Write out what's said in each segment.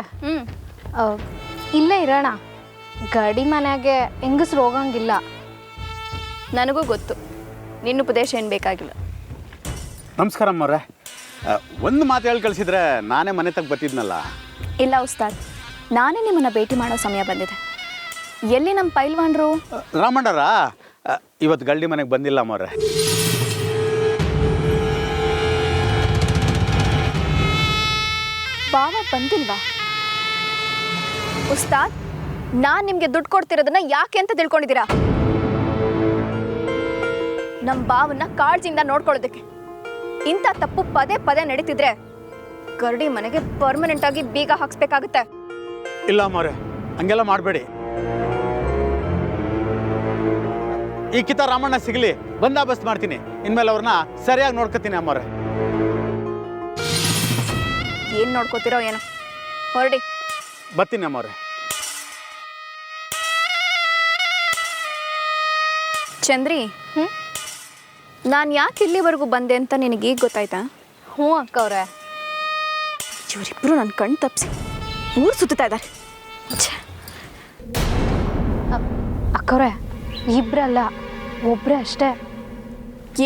ಅಕ್ಕವ್ರೆ ಇಲ್ಲೇ ಇರೋಣ. ಗಡಿ ಮನೆಗೆ ಹೆಂಗಸ್ರು ಹೋಗಂಗಿಲ್ಲ. ನನಗೂ ಗೊತ್ತು, ನಿನ್ನ ಉಪದೇಶ ಏನು ಬೇಕಾಗಿಲ್ಲ. ನಮಸ್ಕಾರ ಅಮ್ಮವ್ರೆ. ಒಂದು ಮಾತು ಹೇಳಿ ಕಳಿಸಿದ್ರೆ ನಾನೇ ಮನೆ ತಗ ಬರ್ತಿದ್ನಲ್ಲ. ಇಲ್ಲ ಉಸ್ತಾದ್, ನಾನೇ ನಿಮ್ಮನ್ನು ಭೇಟಿ ಮಾಡೋ ಸಮಯ ಬಂದಿದೆ. ಎಲ್ಲಿ ನಮ್ಮ ಪೈಲ್ವಾನ್ರು? ರಾಮಣ್ಣರ ಇವತ್ತು ಗಲ್ಡಿ ಮನೆಗೆ ಬಂದಿಲ್ಲ ಅಮ್ಮವ್ರೆ. ಬಾವ ಬಂದಿಲ್ವಾ? ಉಸ್ತಾದ್, ನಾನು ನಿಮಗೆ ದುಡ್ಡು ಕೊಡ್ತಿರೋದನ್ನ ಯಾಕೆ ಅಂತ ತಿಳ್ಕೊಂಡಿದ್ದೀರಾ? ನಮ್ಮ ಬಾವನ್ನ ಕಾಳಜಿಯಿಂದ ನೋಡ್ಕೊಳ್ಳೋದಕ್ಕೆ. ಇಂಥ ತಪ್ಪು ಪದೇ ಪದೇ ನಡೀತಿದ್ರೆ ಗರಡಿ ಮನೆಗೆ ಪರ್ಮನೆಂಟ್ ಆಗಿ ಬೀಗ ಹಾಕ್ಸ್ಬೇಕಾಗುತ್ತೆ. ಇಲ್ಲ ಅಮ್ಮವ್ರೆ, ಹಂಗೆಲ್ಲ ಮಾಡಬೇಡಿ. ಈ ಕಿತ ರಾಮಣ್ಣ ಸಿಗಲಿ, ಬಂದಾಬಸ್ತ್ ಮಾಡ್ತೀನಿ. ಇನ್ಮೇಲೆ ಅವ್ರನ್ನ ಸರಿಯಾಗಿ ನೋಡ್ಕೊತೀನಿ ಅಮ್ಮವ್ರೆ. ಏನು ನೋಡ್ಕೋತಿರೋ ಏನೋ, ಹೊರಡಿ. ಬರ್ತೀನಿ ಅಮ್ಮವ್ರೆ. ಚಂದ್ರಿ, ನಾನು ಯಾಕೆ ಇಲ್ಲಿವರೆಗೂ ಬಂದೆ ಅಂತ ನಿನಗೀಗ ಗೊತ್ತಾಯ್ತಾ? ಹ್ಞೂ ಅಕ್ಕವ್ರೆ. ಇವರಿಬ್ಬರು ನನ್ನ ಕಣ್ಣು ತಪ್ಪಿಸಿ ಊರು ಸುತ್ತಾ ಇದ್ದಾರೆ. ಅಕ್ಕವ್ರೆ, ಇಬ್ರಲ್ಲ, ಒಬ್ರೇ ಅಷ್ಟೇ.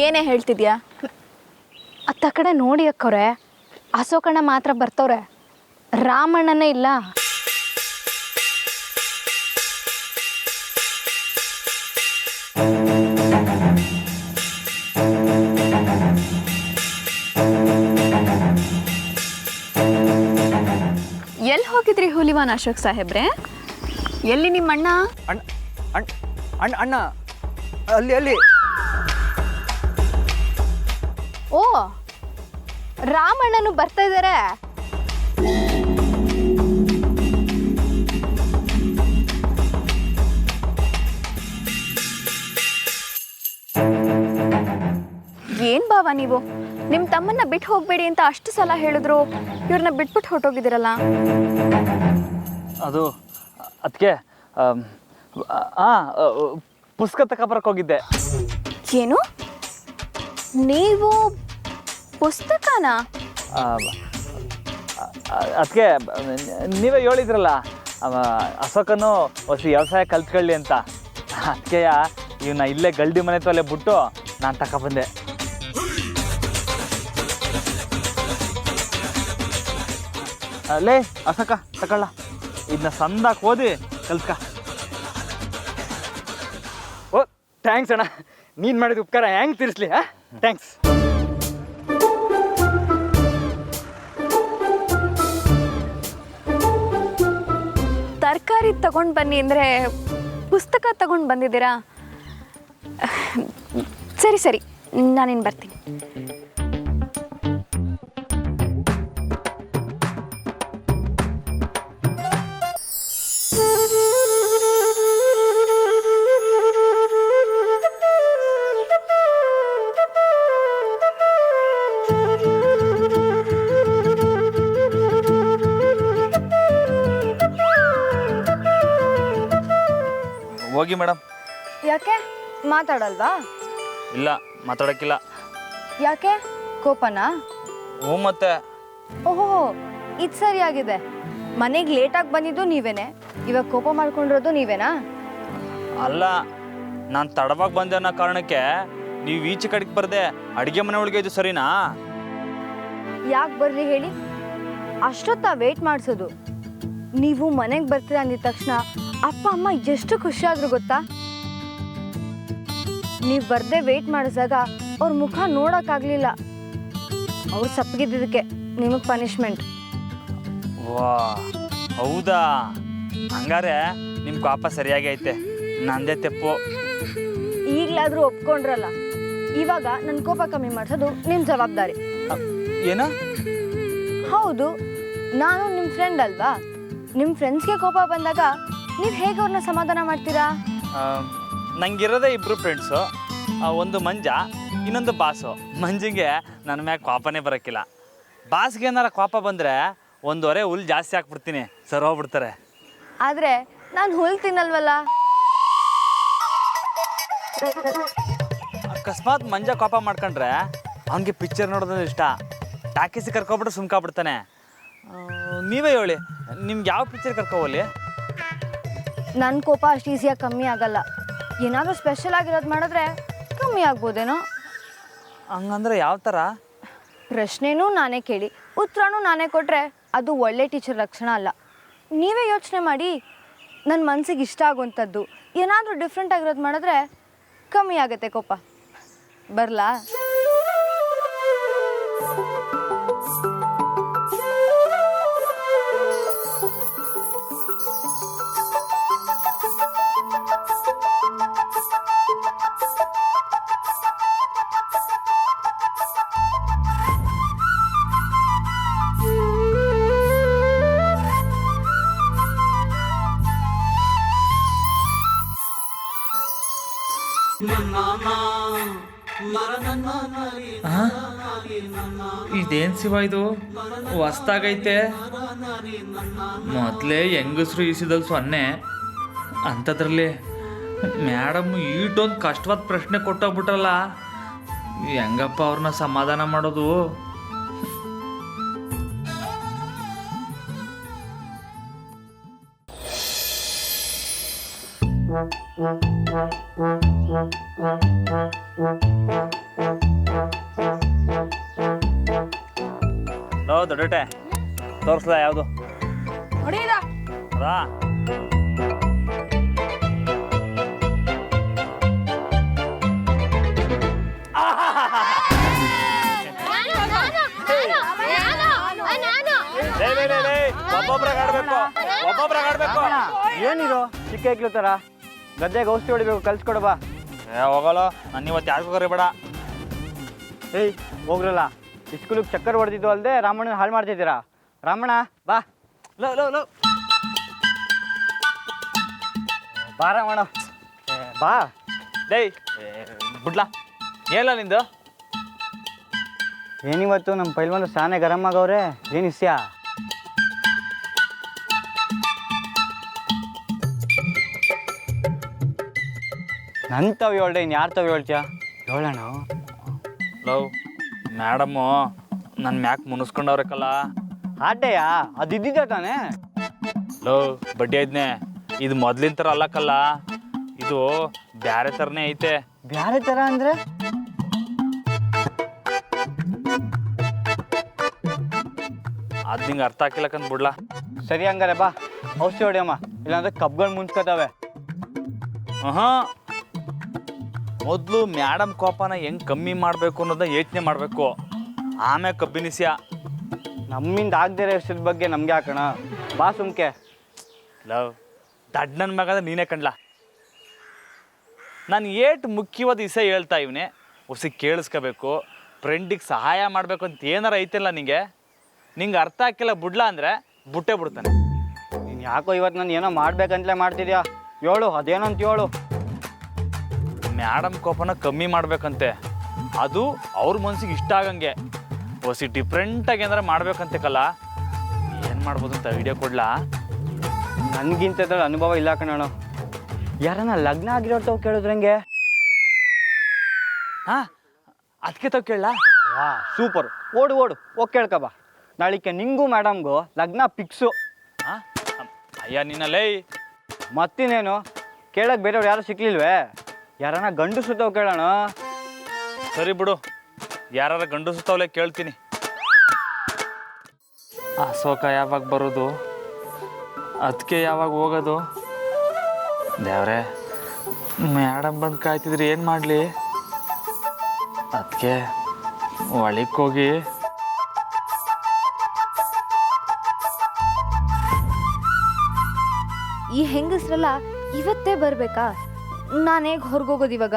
ಏನೇ ಹೇಳ್ತಿದ್ಯಾ? ಅತ್ತ ಕಡೆ ನೋಡಿ ಅಕ್ಕವ್ರೆ, ಅಶೋಕಣ್ಣ ಮಾತ್ರ ಬರ್ತವ್ರೆ, ರಾಮಣ್ಣನೇ ಇಲ್ಲ. ಎಲ್ಲಿ ಹೋಗಿದ್ರಿ ಹುಲಿವಾನ್ ಅಶೋಕ್ ಸಾಹೇಬ್ರೆ? ಎಲ್ಲಿ ನಿಮ್ಮ ಅಣ್ಣ? ಅಣ್ಣ ಅಣ್ಣ ಅಣ್ಣ ಅಣ್ಣ ಅಲ್ಲಿ ಅಲ್ಲಿ. ಓ, ರಾಮಣ್ಣನು ಬರ್ತಾ ಇದ್ದಾರೆ. ಏನ್ ಬಾವ ನೀವು ನಿಮ್ಮ ತಮ್ಮನ್ನ ಬಿಟ್ಟು ಹೋಗ್ಬೇಡಿ ಅಂತ ಅಷ್ಟು ಸಲ ಹೇಳಿದ್ರು, ಇವ್ರನ್ನ ಬಿಟ್ಬಿಟ್ಟು ಹೊರಟೋಗಿದ್ದೀರಲ್ಲ? ಅದು ಅದಕ್ಕೆ ಪುಸ್ತಕ ತಗೊಬರಕ್ಕೆ ಹೋಗಿದ್ದೆ. ಏನು, ನೀವು ಪುಸ್ತಕನ? ಅದಕ್ಕೆ ನೀವೇ ಹೇಳಿದ್ರಲ್ಲ, ಅಶೋಕನು ಹೊಸ ವ್ಯವಸಾಯ ಕಲ್ತ್ಕೊಳ್ಳಿ ಅಂತ. ಅದಕ್ಕೆ ಇವನ್ನ ಇಲ್ಲೇ ಗಲ್ಡಿ ಮನೆ ತೊಲೆ ಬಿಟ್ಟು ನಾನು ತಗೊಬಂದೆ. ಅಲ್ಲೇ ಅಶೋಕ ತಗೊಳ್ಳ, ಇದನ್ನ ಸಂದಾಕ್ ಓದಿ ಕಲ್ತ್ಕ. ಓ ಥ್ಯಾಂಕ್ಸ್ ಅಣ್ಣ, ನೀನು ಮಾಡಿದ ಉಪಕಾರ ಹೆಂಗೆ ತೀರಿಸ್ಲಿ? ಥ್ಯಾಂಕ್ಸ್. ತರಕಾರಿ ತಗೊಂಡು ಬನ್ನಿ ಅಂದರೆ ಪುಸ್ತಕ ತಗೊಂಡು ಬಂದಿದ್ದೀರಾ? ಸರಿ ಸರಿ, ನಾನಿನ್ನು ಬರ್ತೀನಿ. ಹೋಗಿ ಮೇಡಮ್. ಯಾಕೆ ಮಾತಾಡಲ್ವಾ? ಇಲ್ಲ, ಮಾತಾಡೋಕ್ಕಿಲ್ಲ. ಯಾಕೆ, ಕೋಪನಾ? ಹ್ಞೂ ಮತ್ತೆ. ಓಹೋ, ಇದು ಸರಿಯಾಗಿದೆ. ಮನೆಗೆ ಲೇಟಾಗಿ ಬಂದಿದ್ದು ನೀವೇನೆ, ಇವಾಗ ಕೋಪ ಮಾಡ್ಕೊಂಡಿರೋದು ನೀವೇನಾ? ಅಲ್ಲ, ನಾನು ತಡವಾಗಿ ಬಂದೆ ಅನ್ನೋ ಕಾರಣಕ್ಕೆ ನೀವು ಈಚೆ ಕಡೆಗೆ ಬರ್ದೆ ಅಡುಗೆ ಮನೆ ಒಳಗೆ ಇದು ಸರಿನಾ? ಯಾಕೆ ಬರ್ಲಿ ಹೇಳಿ? ಅಷ್ಟೊತ್ತ ವೇಟ್ ಮಾಡಿಸೋದು. ನೀವು ಮನೆಗೆ ಬರ್ತೀರ ಅಂದಿದ ತಕ್ಷಣ ಅಪ್ಪ ಅಮ್ಮ ಎಷ್ಟು ಖುಷಿಯಾದ್ರು ಗೊತ್ತಾ? ನೀವು ಬರ್ದೇ ವೇಟ್ ಮಾಡಿಸಿದಾಗ ಅವ್ರ ಮುಖ ನೋಡೋಕ್ಕಾಗಲಿಲ್ಲ. ಅವ್ರು ಸಪ್ಪಗಿದ್ದಕ್ಕೆ ನಿಮಗೆ ಪನಿಷ್ಮೆಂಟ್. ವಾ, ಹೌದಾ? ಹಂಗಾರೆ ನಿಮ್ಮ ಕೋಪ ಸರಿಯಾಗಿ ಐತೆ, ನಂದೇ ತೆಪ್ಪು. ಈಗಲಾದರೂ ಒಪ್ಕೊಂಡ್ರಲ್ಲ, ಇವಾಗ ನನ್ನ ಕೋಪ ಕಮ್ಮಿ ಮಾಡಿಸೋದು ನಿಮ್ಮ ಜವಾಬ್ದಾರಿ. ಏನು? ಹೌದು, ನಾನು ನಿಮ್ಮ ಫ್ರೆಂಡ್ ಅಲ್ವಾ? ನಿಮ್ಮ ಫ್ರೆಂಡ್ಸ್ಗೆ ಕೋಪ ಬಂದಾಗ ನೀವು ಹೇಗೆ ಅವ್ರನ್ನ ಸಮಾಧಾನ ಮಾಡ್ತೀರಾ? ನಂಗಿರೋದೇ ಇಬ್ಬರು ಫ್ರೆಂಡ್ಸು, ಒಂದು ಮಂಜ, ಇನ್ನೊಂದು ಬಾಸು. ಮಂಜಿಗೆ ನನ್ನ ಮ್ಯಾಗ ಕೋಪನೇ ಬರೋಕ್ಕಿಲ್ಲ. ಬಾಸ್ಗೆ ಏನಾರ ಕೋಪ ಬಂದರೆ ಒಂದೂವರೆ ಹುಲ್ ಜಾಸ್ತಿ ಹಾಕ್ಬಿಡ್ತೀನಿ, ಸರ್ ಹೋಗ್ಬಿಡ್ತಾರೆ. ಆದರೆ ನಾನು ಹುಲ್ ತಿನ್ನಲ್ವಲ್ಲ. ಅಕಸ್ಮಾತ್ ಮಂಜ ಕೋಪ ಮಾಡ್ಕೊಂಡ್ರೆ ಅವನಿಗೆ ಪಿಕ್ಚರ್ ನೋಡೋದು ಇಷ್ಟ. ಟಾಕೀಸಿ ಕರ್ಕೊಬಿಟ್ಟು ಸುಮ್ಕಾಗ್ಬಿಡ್ತಾನೆ. ನೀವೇ ಹೇಳಿ, ನಿಮ್ಗೆ ಯಾವ ಪಿಕ್ಚರ್ ಕರ್ಕೋವಲ್ಲಿ? ನನ್ನ ಕೋಪ ಅಷ್ಟು ಈಸಿಯಾಗಿ ಕಮ್ಮಿ ಆಗಲ್ಲ. ಏನಾದರೂ ಸ್ಪೆಷಲ್ ಆಗಿರೋದು ಮಾಡಿದ್ರೆ ಕಮ್ಮಿ ಆಗ್ಬೋದೇನೋ. ಹಂಗಂದ್ರೆ ಯಾವ ಥರ? ಪ್ರಶ್ನೆನೂ ನಾನೇ ಕೇಳಿ ಉತ್ತರನೂ ನಾನೇ ಕೊಟ್ಟರೆ ಅದು ಒಳ್ಳೆ ಟೀಚರ್ ಲಕ್ಷಣ ಅಲ್ಲ. ನೀವೇ ಯೋಚನೆ ಮಾಡಿ, ನನ್ನ ಮನಸ್ಸಿಗೆ ಇಷ್ಟ ಆಗುವಂಥದ್ದು ಏನಾದರೂ ಡಿಫ್ರೆಂಟ್ ಆಗಿರೋದು ಮಾಡಿದ್ರೆ ಕಮ್ಮಿ ಆಗುತ್ತೆ ಕೋಪ. ಬರಲಾ? ಇದೇನು ಶಿವ ಇದು ಹೊಸ್ದಾಗೈತೆ. ಮೊದಲೇ ಹೆಂಗಸ್ರು ಈಸಿದಲ್ಲಿ ಸೊನ್ನೆ ಅಂಥದ್ರಲ್ಲಿ ಮೇಡಮ್ ಈಟೊಂದು ಕಷ್ಟವಾದ ಪ್ರಶ್ನೆ ಕೊಟ್ಟೋಗ್ಬಿಟ್ರಲ್ಲ, ಹೆಂಗಪ್ಪ ಅವ್ರನ್ನ ಸಮಾಧಾನ ಮಾಡೋದು? ನೋ ದೊಡ್ಡಟೆ ತೋರಿಸ್ಲಾ ಯಾವುದು? ರಾ ಒಬ್ಬೊಬ್ರಾಗ ಆಡ್ಬೇಕು. ಏನಿದು ಚಿಕ್ಕ ಐಕ್ಲು ಥರ ಗದ್ದೆಗೆ ಔಷಧಿ ಹೊಡಿಬೇಕು, ಕಲ್ಸ್ಕೊಡು ಬಾ. ಹೋಗಲ್ಲ, ನಾನು ಇವತ್ತು ಯಾರಿಗೂ ಕರಿಬೇಡ. ಏಯ್ ಹೋಗ್ರಲ್ಲ, ಸ್ಕೂಲಿಗೆ ಚಕ್ಕರ್ ಹೊಡೆದಿದ್ದು ಅಲ್ಲದೆ ರಾಮಣ್ಣನ ಹಾಳು ಮಾಡ್ತಿದ್ದೀರಾ. ರಾಮಣ್ಣ ಬಾ. ಬಾ ರಾಮಣ್ಣ ಬಾ. ಡೇಯ್ ಬಿಡ್ಲಾ, ಏನಿಲ್ಲ ನಿಂದು? ಏನಿವತ್ತು ನಮ್ಮ ಪೈಲ್ವಾನ ಸಾನೆ ಗರಂ ಆಗವ್ರೆ, ಏನು ಇಸ್ಯ? ನನ್ನ ತಾವು ಹೇಳ್ದೆ, ಇನ್ನು ಯಾರು ತಾವು ಹೇಳ್ತೀಯ? ಹೇಳೋಣ. ಲವ್ ಮೇಡಮ್ಮು ನನ್ನ ಮ್ಯಾಕ್ ಮುನಿಸ್ಕೊಂಡವ್ರಕ್ಕಲ್ಲ. ಆಟೆಯಾ ಅದು ಇದ್ದಿದ್ದೆ ತಾನೇ? ಲವ್ ಬಡ್ಡಿ ಐದ್ನೆ, ಇದು ಮೊದ್ಲಿನ ಥರ ಅಲ್ಲಕ್ಕಲ್ಲ, ಇದು ಬ್ಯಾರೆ ಥರನೇ ಐತೆ. ಬ್ಯಾರೆ ಥರ ಅಂದರೆ? ಅದು ನಿಂಗೆ ಅರ್ಥ ಹಾಕಿಲ್ಲಕ್ಕಂತ ಬಿಡ್ಲಾ. ಸರಿ ಹಂಗಾರೆ ಬಾ, ಔಷಧಿ ಹೊಡಿಯಮ್ಮ, ಇಲ್ಲಾಂದ್ರೆ ಕಬ್ಗಳು ಮುನ್ಸ್ಕೊತಾವೆ. ಮೊದಲು ಮೇಡಮ್ ಕೋಪನ ಹೆಂಗೆ ಕಮ್ಮಿ ಮಾಡಬೇಕು ಅನ್ನೋದನ್ನ ಯೋಚನೆ ಮಾಡಬೇಕು, ಆಮೇಲೆ ಕಬ್ಬಿನಿಸ್ಯ. ನಮ್ಮಿಂದ ಆಗದಿರೋ ವಿಷಯದ ಬಗ್ಗೆ ನಮಗೆ ಹಾಕೋಣ. ಬಾ ಸುಮ್ಕೆ. ಲವ್ ದಡ್ ನನ್ನ ಮಗ ನೀನೇ ಕಣ್ಲ. ನಾನು ಏಟು ಮುಖ್ಯವಾದ ವಿಷಯ ಹೇಳ್ತಾ ಇವನೇ ಹೊಸಿ ಕೇಳಿಸ್ಕೋಬೇಕು, ಫ್ರೆಂಡಿಗೆ ಸಹಾಯ ಮಾಡಬೇಕು ಅಂತ ಏನಾರ ಐತಿಲ್ಲ ನಿಂಗೆ ಅರ್ಥ ಹಾಕಿಲ್ಲ ಬಿಡ್ಲಾ ಅಂದರೆ ಬಿಟ್ಟೇ ಬಿಡ್ತಾನೆ. ನೀನು ಯಾಕೋ ಇವತ್ತು ನಾನು ಏನೋ ಮಾಡ್ಬೇಕಂತಲೇ ಮಾಡ್ತಿದ್ಯಾ? ಹೇಳು ಅದೇನೋ ಅಂತ ಹೇಳು. ಮೇಡಮ್ ಕೋಪನ ಕಮ್ಮಿ ಮಾಡ್ಬೇಕಂತೆ, ಅದು ಅವ್ರ ಮನ್ಸಿಗೆ ಇಷ್ಟ ಆಗಂಗೆ ಹೊಸಿ ಡಿಫ್ರೆಂಟಾಗಿ ಏನಾರ ಮಾಡ್ಬೇಕಂತೆ. ಏನು ಮಾಡ್ಬೋದು ಅಂತ ಐಡಿಯಾ ಕೊಡ್ಲಾ? ನನಗಿಂತದ್ರ ಅನುಭವ ಇಲ್ಲ ಕಣೋಣ. ಯಾರನ್ನ ಲಗ್ನ ಆಗಿರೋರು ತಾವು ಕೇಳಿದ್ರಂಗೆ? ಹಾಂ ಅದಕ್ಕೆ ತಾವು ಕೇಳಲ್ಲ. ವಾ ಸೂಪರ್, ಓಡು ಹೋಗಿ ಕೇಳ್ಕ ಬಾ. ನಾಳಿಕೆ ನಿಂಗೂ ಮೇಡಮ್ಗೂ ಲಗ್ನ ಫಿಕ್ಸು. ಹಾಂ ಅಯ್ಯ ನಿನ್ನಲ್ಲೇ ಮತ್ತಿನೇನು ಕೇಳಕ್ಕೆ ಬೇರೆಯವ್ರು ಯಾರು ಸಿಕ್ಲಿಲ್ವೇ? ಯಾರನ್ನ ಗಂಡಸುತ್ತವ್ ಕೇಳೋಣ. ಸರಿ ಬಿಡು, ಯಾರ ಗಂಡಸುತ್ತವಲೆ ಕೇಳ್ತೀನಿ. ಅಶೋಕ ಯಾವಾಗ ಬರೋದು? ಅದಕ್ಕೆ ಯಾವಾಗ ಹೋಗೋದು? ದೇವ್ರೆ, ಮೇಡಮ್ ಬಂದು ಕಾಯ್ತಿದ್ರಿ, ಏನು ಮಾಡಲಿ? ಅದಕ್ಕೆ ಒಳಕ್ಕೆ ಹೋಗಿ ಈ ಹೆಂಗಸ್ರಲ್ಲ ಇವತ್ತೇ ಬರಬೇಕಾ? ನಾನು ಹೇಗೆ ಹೊರಗೋಗೋದು ಇವಾಗ?